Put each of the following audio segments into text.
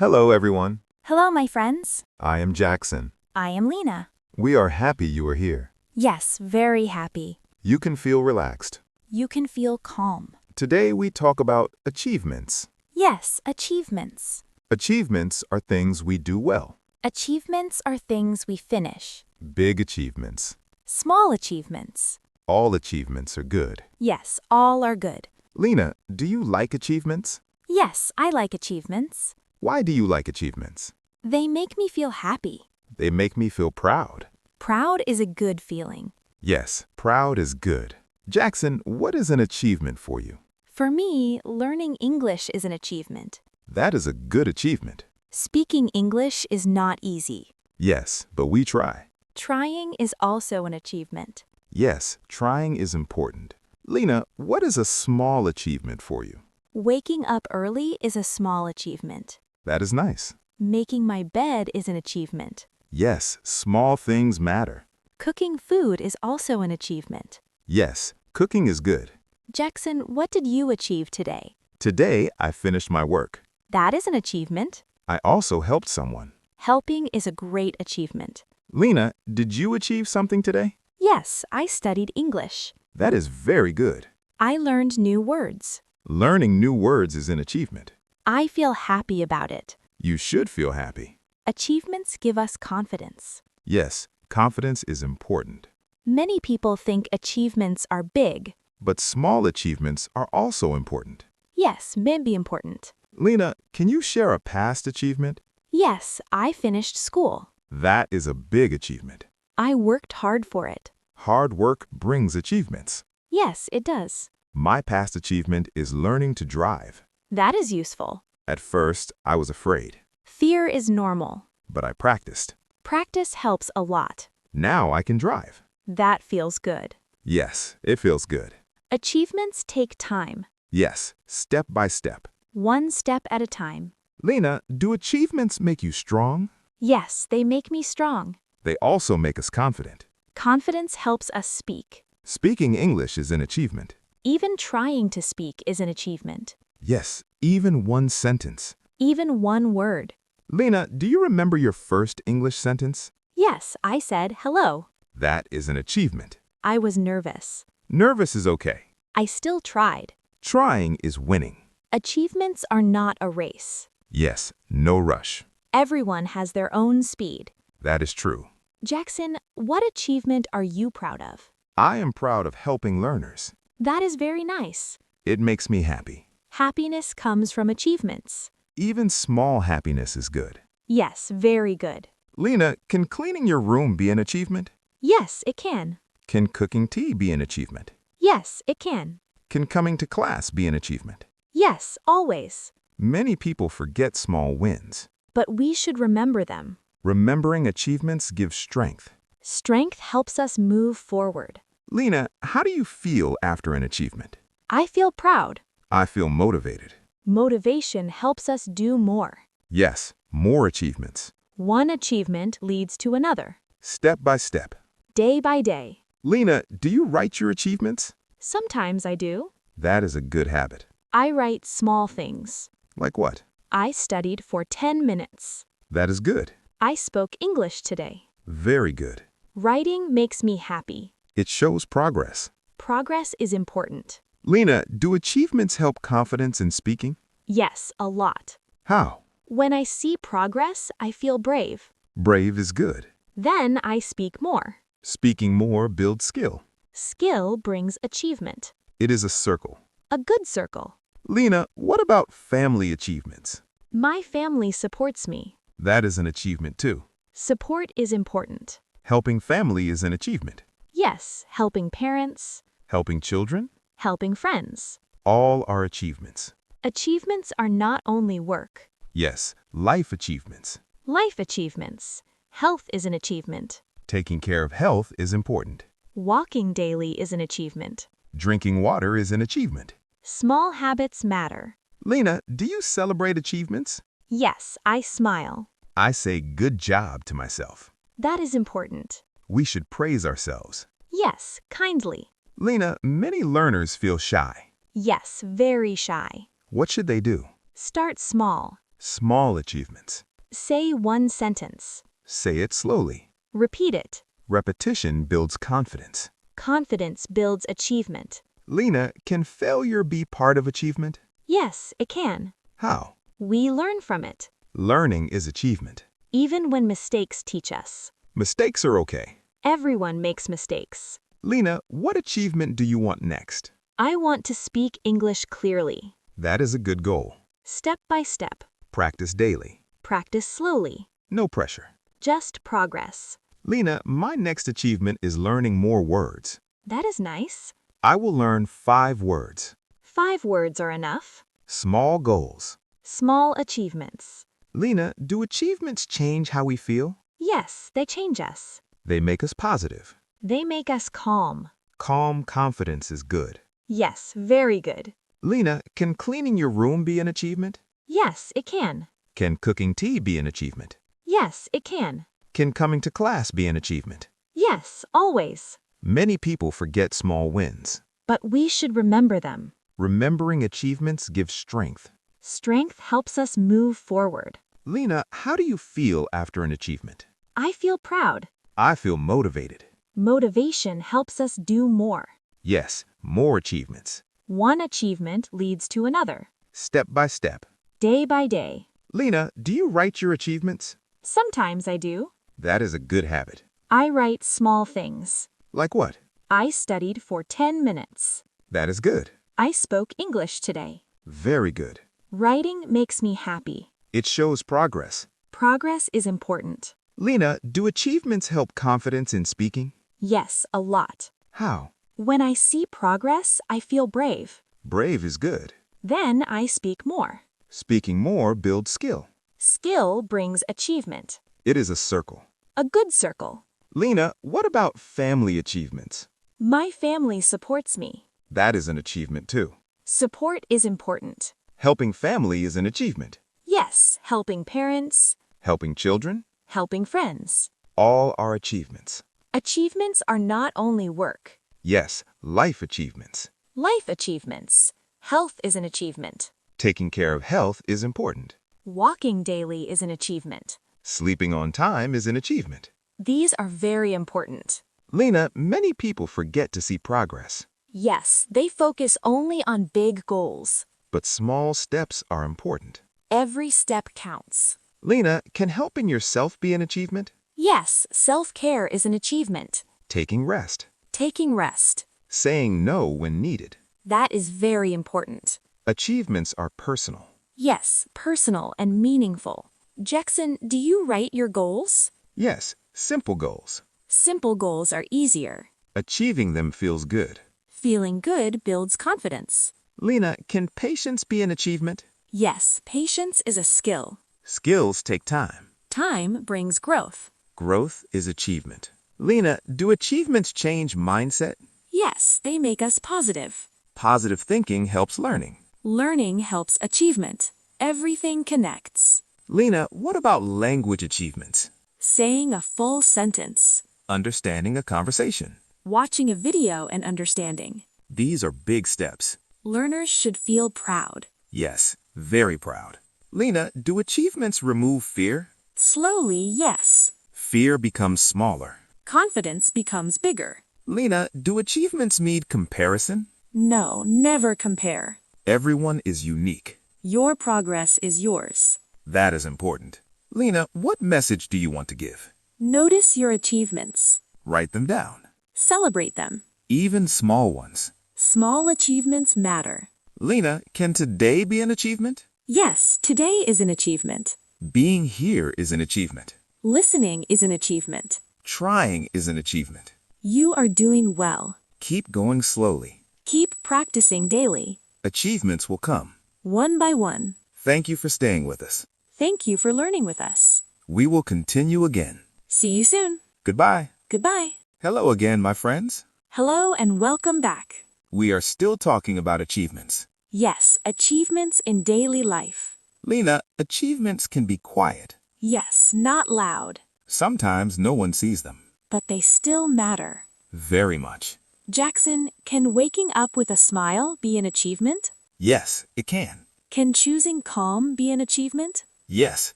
Hello, everyone. Hello, my friends. I am Jackson. I am Lena. We are happy you are here. Yes, very happy. You can feel relaxed. You can feel calm. Today we talk about achievements. Yes, achievements. Achievements are things we do well. Achievements are things we finish. Big achievements. Small achievements. All achievements are good. Yes, all are good. Lena, do you like achievements? Yes, I like achievements. Why do you like achievements? They make me feel happy. They make me feel proud. Proud is a good feeling. Yes, proud is good. Jackson, what is an achievement for you? For me, learning English is an achievement. That is a good achievement. Speaking English is not easy. Yes, but we try. Trying is also an achievement. Yes, trying is important. Lena, what is a small achievement for you? Waking up early is a small achievement. That is nice. Making my bed is an achievement. Yes, small things matter. Cooking food is also an achievement. Yes, cooking is good. Jackson, what did you achieve today? Today, I finished my work. That is an achievement. I also helped someone. Helping is a great achievement. Lena, did you achieve something today? Yes, I studied English. That is very good. I learned new words. Learning new words is an achievement. I feel happy about it. You should feel happy. Achievements give us confidence. Yes, confidence is important. Many people think achievements are big. But small achievements are also important. Yes, may be important. Lena, can you share a past achievement? Yes, I finished school. That is a big achievement. I worked hard for it. Hard work brings achievements. Yes, it does. My past achievement is learning to drive. That is useful. At first, I was afraid, Fear is normal. but I practiced. Practice helps a lot. Now I can drive. That feels good. Yes, it feels good. Achievements take time. Yes, step by step. One step at a time. Lena, do achievements make you strong? Yes, they make me strong. They also make us confident. Confidence helps us speak. Speaking English is an achievement. Even trying to speak is an achievement. Yes, even one sentence. Even one word. Lena, do you remember your first English sentence? Yes, I said hello. That is an achievement. I was nervous. Nervous is okay. I still tried. Trying is winning. Achievements are not a race. Yes, no rush. Everyone has their own speed. That is true. Jackson, what achievement are you proud of? I am proud of helping learners. That is very nice. It makes me happy. Happiness comes from achievements. Even small happiness is good. Yes, very good. Lena, can cleaning your room be an achievement? Yes, it can. Can cooking tea be an achievement? Yes, it can. Can coming to class be an achievement? Yes, always. Many people forget small wins. But we should remember them. Remembering achievements gives strength. Strength helps us move forward. Lena, how do you feel after an achievement? I feel proud. I feel motivated. Motivation helps us do more. Yes, more achievements. One achievement leads to another. Step by step. Day by day. Lena, do you write your achievements? Sometimes I do. That is a good habit. I write small things. Like what? I studied for 10 minutes. That is good. I spoke English today. Very good. Writing makes me happy. It shows progress. Progress is important. Lena, do achievements help confidence in speaking? Yes, a lot. How? When I see progress, I feel brave. Brave is good. Then I speak more. Speaking more builds skill. Skill brings achievement. It is a circle. A good circle. Lena, what about family achievements? My family supports me. That is an achievement too. Support is important. Helping family is an achievement. Yes, helping parents, Helping children? helping friends. All are achievements. Achievements are not only work. Yes, life achievements. Life achievements. Health is an achievement. Taking care of health is important. Walking daily is an achievement. Drinking water is an achievement. Small habits matter. Lena, do you celebrate achievements? Yes, I smile. I say good job to myself. That is important. We should praise ourselves. Yes, kindly. Lena, many learners feel shy. Yes, very shy. What should they do? Start small. Small achievements. Say one sentence. Say it slowly. Repeat it. Repetition builds confidence. Confidence builds achievement. Lena, can failure be part of achievement? Yes, it can. How? We learn from it, Learning is achievement. even when mistakes teach us. Mistakes are okay. Everyone makes mistakes. Lena, what achievement do you want next? I want to speak English clearly. That is a good goal. Step by step. Practice daily. Practice slowly. No pressure. Just progress. Lena, my next achievement is learning more words. That is nice. I will learn 5 words. 5 words are enough. Small goals. Small achievements. Lena, do achievements change how we feel? Yes, they change us. They make us positive. They make us calm. Calm confidence is good. Yes, very good. Lena, can cleaning your room be an achievement? Yes, it can. Can cooking tea be an achievement? Yes, it can. Can coming to class be an achievement? Yes, always. Many people forget small wins. But we should remember them. Remembering achievements gives strength. Strength helps us move forward. Lena, how do you feel after an achievement? I feel proud. I feel motivated. Motivation helps us do more. Yes, more achievements. One achievement leads to another. Step by step. Day by day. Lena, do you write your achievements? Sometimes I do. That is a good habit. I write small things. Like what? I studied for 10 minutes. That is good. I spoke English today. Very good. Writing makes me happy. It shows progress. Progress is important. Lena, do achievements help confidence in speaking? Yes, a lot. How? When I see progress, I feel brave. Brave is good. Then I speak more. Speaking more builds skill. Skill brings achievement. It is a circle. A good circle. Lena, what about family achievements? My family supports me. That is an achievement too. Support is important. Helping family is an achievement. Yes, helping parents, Helping children? helping friends. All are achievements. Achievements are not only work. Yes, life achievements. Life achievements. Health is an achievement. Taking care of health is important. Walking daily is an achievement. Sleeping on time is an achievement. These are very important. Lena, many people forget to see progress. Yes, they focus only on big goals. But small steps are important. Every step counts. Lena, can helping yourself be an achievement? Yes, self-care is an achievement. Taking rest. Taking rest. Saying no when needed. That is very important. Achievements are personal. Yes, personal and meaningful. Jackson, do you write your goals? Yes, simple goals. Simple goals are easier. Achieving them feels good. Feeling good builds confidence. Lena, can patience be an achievement? Yes, patience is a skill. Skills take time. Time brings growth. Growth is achievement. Lena, do achievements change mindset? Yes, they make us positive. Positive thinking helps learning. Learning helps achievement. Everything connects. Lena, what about language achievements? Saying a full sentence. Understanding a conversation. Watching a video and understanding. These are big steps. Learners should feel proud. Yes, very proud. Lena, do achievements remove fear? Slowly, yes. Fear becomes smaller. Confidence becomes bigger. Lena, do achievements need comparison? No, never compare. Everyone is unique. Your progress is yours. That is important. Lena, what message do you want to give? Notice your achievements. Write them down. Celebrate them. Even small ones. Small achievements matter. Lena, can today be an achievement? Yes, today is an achievement. Being here is an achievement. Listening is an achievement. Trying is an achievement. You are doing well. Keep going slowly. Keep practicing daily. Achievements will come. One by one. Thank you for staying with us. Thank you for learning with us. We will continue again. See you soon. Goodbye. Goodbye. Hello again, my friends. Hello and welcome back. We are still talking about achievements. Yes, achievements in daily life. Lena, achievements can be quiet. Yes, not loud. Sometimes no one sees them. But they still matter. Very much. Jackson, can waking up with a smile be an achievement? Yes, it can. Can choosing calm be an achievement? Yes,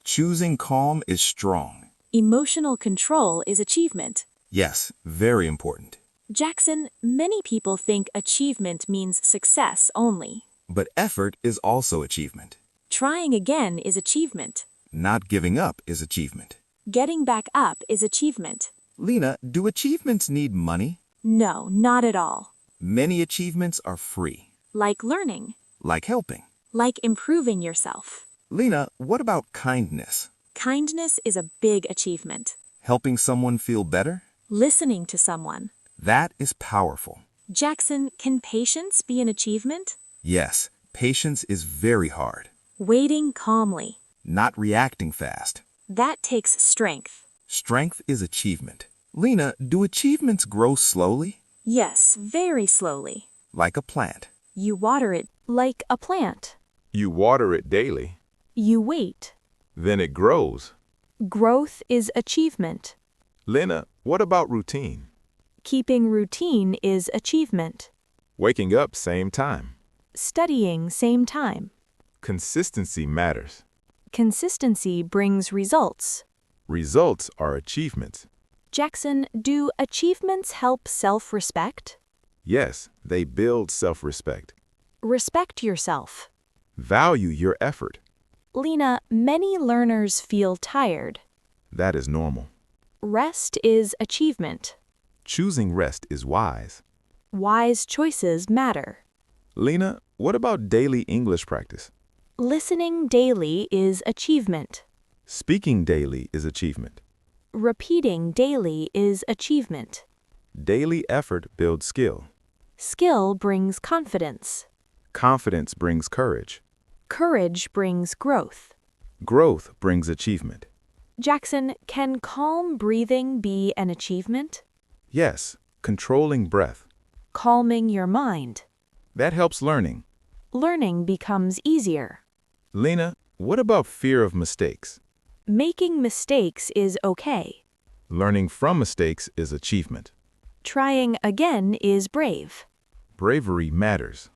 choosing calm is strong. Emotional control is achievement. Yes, very important. Jackson, many people think achievement means success only. But effort is also achievement. Trying again is achievement. Not giving up is achievement. Getting back up is achievement. Lena, do achievements need money? No, not at all. Many achievements are free, Like learning, like helping. like improving yourself. Lena, what about kindness? Kindness is a big achievement. Helping someone feel better? Listening to someone. That is powerful. Jackson, can patience be an achievement? Yes, patience is very hard. Waiting calmly. Not reacting fast. That takes strength. Strength is achievement. Lena, do achievements grow slowly? Yes, very slowly. Like a plant. You water it like a plant. You water it daily, You wait. then it grows. Growth is achievement. Lena, what about routine? Keeping routine is achievement. Waking up same time. Studying same time. Consistency matters. Consistency brings results. Results are achievements. Jackson, do achievements help self-respect? Yes, they build self-respect. Respect yourself. Value your effort. Lena, many learners feel tired. That is normal. Rest is achievement. Choosing rest is wise. Wise choices matter. Lena, what about daily English practice? Listening daily is achievement. Speaking daily is achievement. Repeating daily is achievement. Daily effort builds skill. Skill brings confidence. Confidence brings courage. Courage brings growth. Growth brings achievement. Jackson, can calm breathing be an achievement? Yes, controlling breath. Calming your mind. That helps learning. Learning becomes easier. Lena, what about fear of mistakes? Making mistakes is okay. Learning from mistakes is achievement. Trying again is brave. Bravery matters.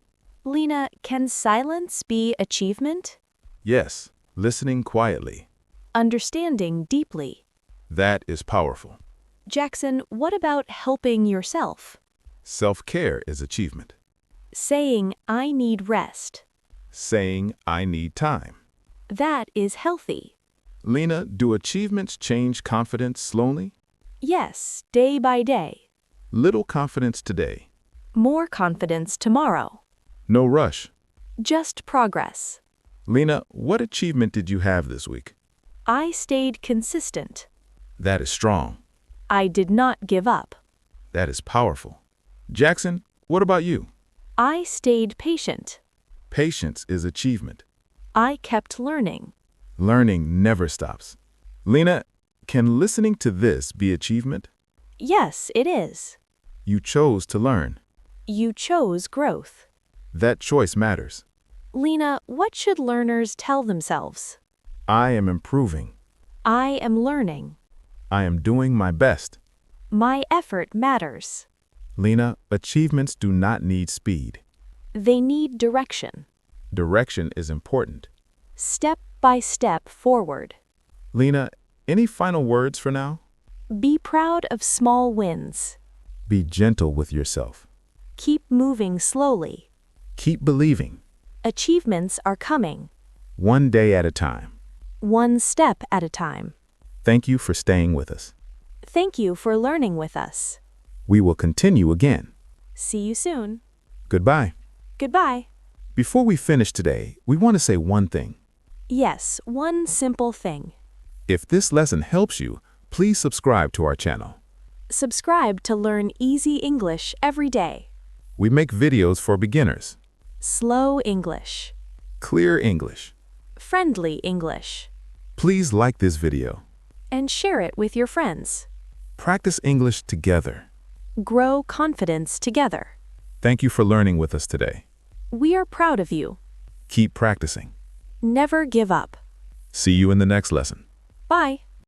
Lena, can silence be achievement? Yes, listening quietly. Understanding deeply. That is powerful. Jackson, what about helping yourself? Self-care is achievement. Saying, I need rest. Saying, I need time. That is healthy. Lena, do achievements change confidence slowly? Yes, day by day. Little confidence today. More confidence tomorrow. No rush. Just progress. Lena, what achievement did you have this week? I stayed consistent. That is strong. I did not give up. That is powerful. Jackson, what about you? I stayed patient. Patience is achievement. I kept learning. Learning never stops. Lena, can listening to this be achievement? Yes, it is. You chose to learn. You chose growth. That choice matters. Lena, what should learners tell themselves? I am improving. I am learning. I am doing my best. My effort matters. Lena, achievements do not need speed. They need direction. Direction is important. Step by step forward. Lena, any final words for now? Be proud of small wins. Be gentle with yourself. Keep moving slowly. Keep believing. Achievements are coming. One day at a time. One step at a time. Thank you for staying with us. Thank you for learning with us. We will continue again. See you soon. Goodbye. Goodbye. Before we finish today, we want to say one thing. Yes, one simple thing. If this lesson helps you, please subscribe to our channel. Subscribe to learn easy English every day. We make videos for beginners. Slow English. Clear English. Friendly English. Please like this video. And share it with your friends. Practice English together. Grow confidence together. Thank you for learning with us today. We are proud of you. Keep practicing. Never give up. See you in the next lesson. Bye.